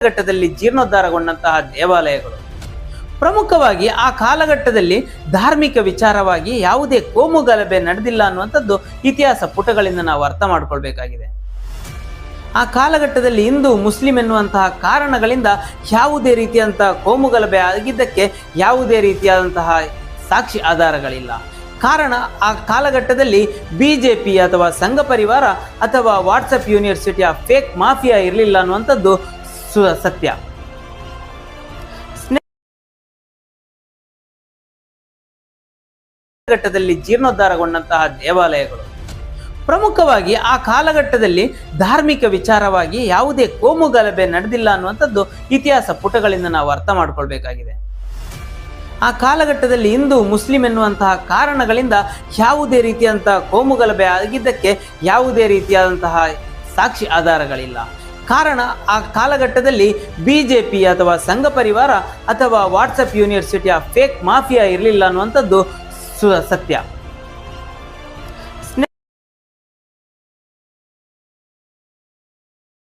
ಕಾಲಘಟ್ಟದಲ್ಲಿ ಜೀರ್ಣೋದ್ಧಾರಗೊಂಡಂತಹ ದೇವಾಲಯಗಳು. ಪ್ರಮುಖವಾಗಿ ಆ ಕಾಲಘಟ್ಟದಲ್ಲಿ ಧಾರ್ಮಿಕ ವಿಚಾರವಾಗಿ ಯಾವುದೇ ಕೋಮು ಗಲಭೆ ನಡೆದಿಲ್ಲ ಅನ್ನುವಂಥದ್ದು ಇತಿಹಾಸ ಪುಟಗಳಿಂದ ನಾವು ಅರ್ಥ ಮಾಡ್ಕೊಳ್ಬೇಕಾಗಿದೆ. ಆ ಕಾಲಘಟ್ಟದಲ್ಲಿ ಹಿಂದೂ ಮುಸ್ಲಿಂ ಎನ್ನುವಂತಹ ಕಾರಣಗಳಿಂದ ಯಾವುದೇ ರೀತಿಯಾದಂತಹ ಕೋಮು ಗಲಭೆ ಆಗಿದ್ದಕ್ಕೆ ಯಾವುದೇ ರೀತಿಯಾದಂತಹ ಸಾಕ್ಷಿ ಆಧಾರಗಳಿಲ್ಲ. ಕಾರಣ ಆ ಕಾಲಘಟ್ಟದಲ್ಲಿ ಬಿಜೆಪಿ ಅಥವಾ ಸಂಘ ಪರಿವಾರ ಅಥವಾ ವಾಟ್ಸಪ್ ಯೂನಿವರ್ಸಿಟಿಯ ಫೇಕ್ ಮಾಫಿಯಾ ಇರಲಿಲ್ಲ ಅನ್ನುವಂಥದ್ದು ಸತ್ಯ. ಕಾಲಘಟ್ಟದಲ್ಲಿ ಜೀರ್ಣೋದ್ಧಾರಗೊಂಡಂತಹ ದೇವಾಲಯಗಳು. ಪ್ರಮುಖವಾಗಿ ಆ ಕಾಲಘಟ್ಟದಲ್ಲಿ ಧಾರ್ಮಿಕ ವಿಚಾರವಾಗಿ ಯಾವುದೇ ಕೋಮು ಗಲಭೆ ನಡೆದಿಲ್ಲ ಅನ್ನುವಂಥದ್ದು ಇತಿಹಾಸ ಪುಟಗಳಿಂದ ನಾವು ಅರ್ಥ ಮಾಡ್ಕೊಳ್ಬೇಕಾಗಿದೆ. ಆ ಕಾಲಘಟ್ಟದಲ್ಲಿ ಹಿಂದೂ ಮುಸ್ಲಿಂ ಎನ್ನುವಂತಹ ಕಾರಣಗಳಿಂದ ಯಾವುದೇ ರೀತಿಯಾದಂತಹ ಕೋಮು ಗಲಭೆ ಆಗಿದ್ದಕ್ಕೆ ಯಾವುದೇ ರೀತಿಯಾದಂತಹ ಸಾಕ್ಷಿ ಆಧಾರಗಳಿಲ್ಲ. ಕಾರಣ ಆ ಕಾಲಘಟ್ಟದಲ್ಲಿ ಬಿಜೆಪಿ ಅಥವಾ ಸಂಘ ಪರಿವಾರ ಅಥವಾ ವಾಟ್ಸಪ್ ಯೂನಿವರ್ಸಿಟಿಯ ಫೇಕ್ ಮಾಫಿಯಾ ಇರಲಿಲ್ಲ ಅನ್ನುವಂಥದ್ದು ಸತ್ಯ.